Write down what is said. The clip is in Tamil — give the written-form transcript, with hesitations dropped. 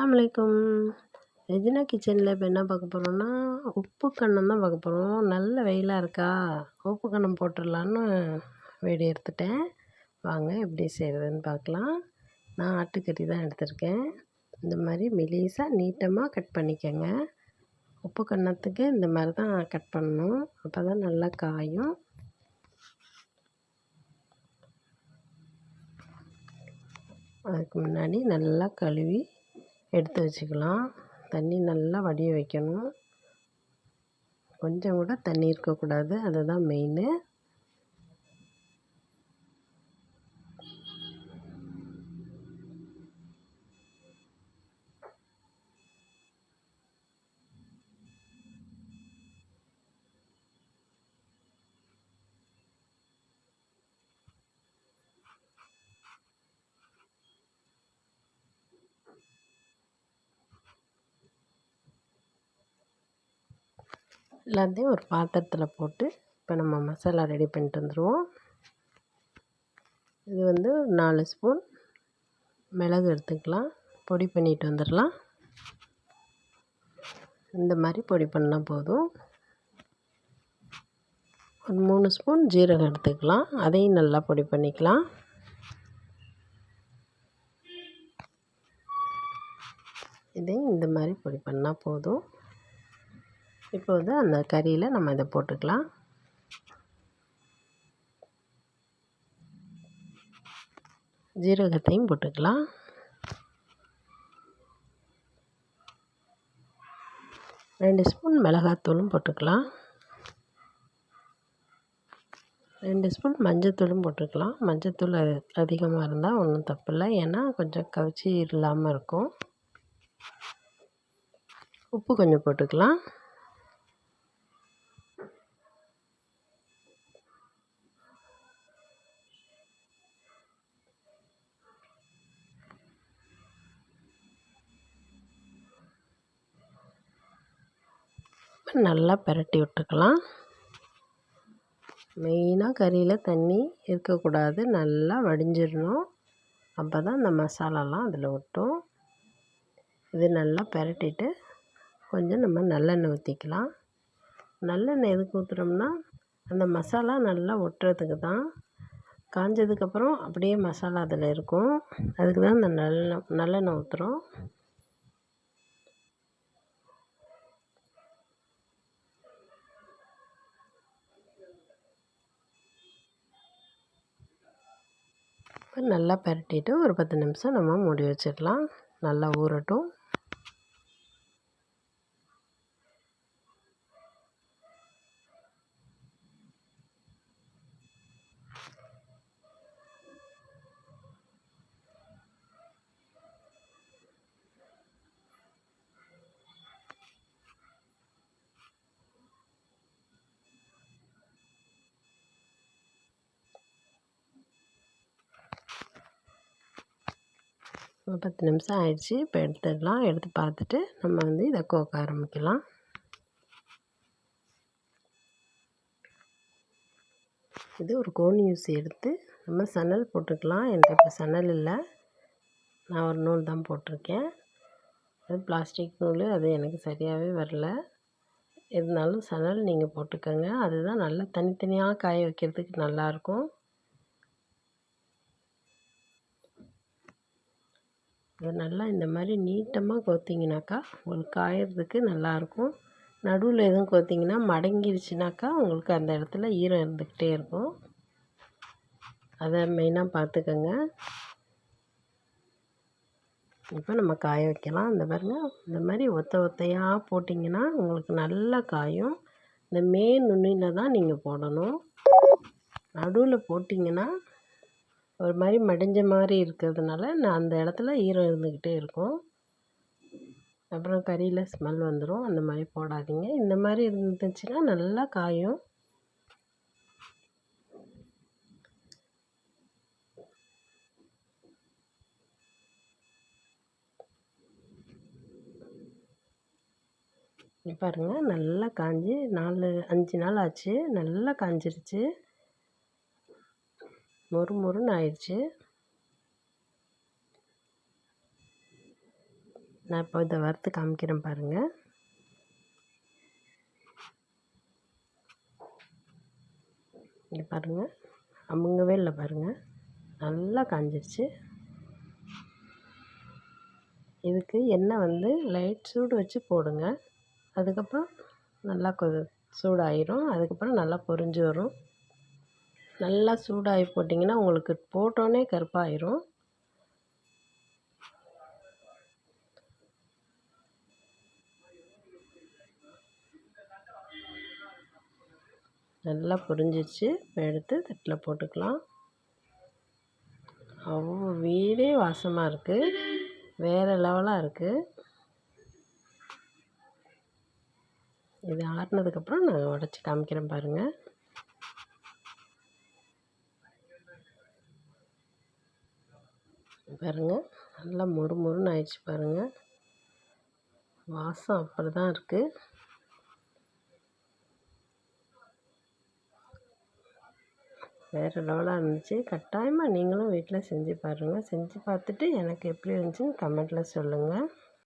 அஸ்ஸலாமு அலைக்கும். ரெஜினா கிச்சனில் இப்போ என்ன பார்க்க போகிறோம்னா, உப்பு கன்னம் தான் பார்க்க போகிறோம். நல்ல வெயிலாக இருக்கா, உப்பு கன்னம் போட்டுடலான்னு வீடியோ எடுத்துட்டேன். வாங்க எப்படி செய்கிறதுன்னு பார்க்கலாம். நான் ஆட்டுக்கறி தான் எடுத்திருக்கேன். இந்த மாதிரி மெலிசாக நீட்டமாக கட் பண்ணிக்கோங்க. உப்பு கன்னத்துக்கு இந்த மாதிரி தான் கட் பண்ணணும், அப்போ தான் நல்லா காயும். அதுக்கு முன்னாடி நல்லா கழுவி எடுத்து வச்சுக்கலாம். தண்ணி நல்லா வடிய வைக்கணும், கொஞ்சம் கூட தண்ணி இருக்கக்கூடாது, அதுதான் மெயின். எல்லாத்தையும் ஒரு பாத்திரத்தில் போட்டு இப்போ நம்ம மசாலா ரெடி பண்ணிட்டு வந்துடுவோம். இது வந்து 4 ஸ்பூன் மிளகு எடுத்துக்கலாம், பொடி பண்ணிட்டு வந்துடலாம். இந்த மாதிரி பொடி பண்ணால் போதும். ஒரு 3 ஸ்பூன் ஜீரகம் எடுத்துக்கலாம், அதையும் நல்லா பொடி பண்ணிக்கலாம். இதையும் இந்த மாதிரி பொடி பண்ணால் போதும். இப்போ வந்து அந்த கறியில் நம்ம இதை போட்டுக்கலாம். ஜீரகத்தையும் போட்டுக்கலாம். ரெண்டு ஸ்பூன் மிளகாத்தூளும் போட்டுக்கலாம். 2 ஸ்பூன் மஞ்சத்தூளும் போட்டுக்கலாம். மஞ்சத்தூள் அதிகமாக இருந்தால் ஒன்றும் தப்பில்லை, ஏன்னா கொஞ்சம் கவுச்சி இல்லாமல் இருக்கும். உப்பு கொஞ்சம் போட்டுக்கலாம். நல்லா பிரட்டி விட்டுக்கலாம். மெயினாக கறியில் தண்ணி இருக்கக்கூடாது, நல்லா வடிஞ்சிடணும், அப்போ தான் இந்த மசாலாலாம் அதில் ஒட்டும். இது நல்லா பிரட்டிட்டு கொஞ்சம் நம்ம நல்லெண்ணெய் ஊற்றிக்கலாம். நல்லெண்ணெய் எதுக்கு ஊற்றுறோம்னா, அந்த மசாலா நல்லா ஒட்டுறதுக்கு தான். காஞ்சதுக்கப்புறம் அப்படியே மசாலா அதில் இருக்கும், அதுக்கு தான் இந்த நல்லெண்ணெய் ஊற்றுறோம். நல்லா பிரட்டிட்டு ஒரு 10 நிமிஷம் நம்ம மூடி வச்சிடலாம், நல்லா ஊறட்டும். ஒரு 10 நிமிஷம் ஆயிடுச்சு. இப்போ எடுத்துடலாம். எடுத்து பார்த்துட்டு நம்ம வந்து இதை கோக்க ஆரம்பிக்கலாம். இது ஒரு கோன் ஊசி எடுத்து நம்ம சணல் போட்டுக்கலாம். என்கிட்ட இப்போ சணல் இல்லை, நான் ஒரு நூல் தான் போட்டிருக்கேன். அது பிளாஸ்டிக் நூல், அது எனக்கு சரியாகவே வரல. இருந்தாலும் சணல் நீங்கள் போட்டுக்கோங்க, அதுதான் நல்லா தனித்தனியாக காய வைக்கிறதுக்கு நல்லாயிருக்கும். அது நல்லா இந்த மாதிரி நீட்டமாக கோத்திங்கனாக்கா உங்களுக்கு காயறதுக்கு நல்லாயிருக்கும். நடுவில் எதுவும் கோத்திங்கன்னா மடங்கிருச்சுனாக்கா உங்களுக்கு அந்த இடத்துல ஈரம் இருந்துக்கிட்டே இருக்கும், அதை மெயினாக பார்த்துக்கோங்க. இப்போ நம்ம காய வைக்கலாம். இந்த பாருங்கள், இந்த மாதிரி ஒத்தையாக போட்டிங்கன்னா உங்களுக்கு நல்லா காயும். இந்த நுனியில் தான் நீங்கள் போடணும். நடுவில் போட்டிங்கன்னா ஒரு மாதிரி மடிஞ்ச மாதிரி இருக்கிறதுனால நான் அந்த இடத்துல ஈரம் இருந்துக்கிட்டே இருக்கும், அப்புறம் கறியில் ஸ்மெல் வந்துடும். அந்த மாதிரி போடாதீங்க. இந்த மாதிரி இருந்துச்சுன்னா நல்லா காயும். பாருங்கள், நல்லா காஞ்சி 4-5 நாள் ஆச்சு, நல்லா காஞ்சிருச்சு, மொறுன்னு ஆயிடுச்சு. நான் இப்போ இதை வறுத்து காமிக்கிறேன் பாருங்கள். இங்கே பாருங்கள், அமுங்கவே இல்லை பாருங்கள், நல்லா காஞ்சிருச்சு. இதுக்கு எண்ணெய் வந்து லைட் சூடு வச்சு போடுங்க. அதுக்கப்புறம் நல்லா சூடாயிரும். அதுக்கப்புறம் நல்லா பொரிஞ்சு வரும். நல்லா சூடாகி போட்டிங்கன்னா உங்களுக்கு போட்டோன்னே கருப்பாயிரும். நல்லா பொரிஞ்சிருச்சு. இப்போ எடுத்து தட்டில் போட்டுக்கலாம். அவ்வளோ வீடே வாசமாக இருக்குது, வேறு லெவலாக இருக்குது. இது ஆறுனதுக்கப்புறம் நான் உடச்சி காமிக்கிறேன் பாருங்கள். பாருங்கள், நல்லா மொறு மொறுன்னு ஆயிடுச்சு பாருங்கள். வாசம் அப்படி தான் இருக்குது. வேறு லெவலாக இருந்துச்சு. கட்டாயமாக நீங்களும் வீட்டில் செஞ்சு பாருங்கள். செஞ்சு பார்த்துட்டு எனக்கு எப்படி இருந்துச்சுன்னு கமெண்ட்டில் சொல்லுங்கள்.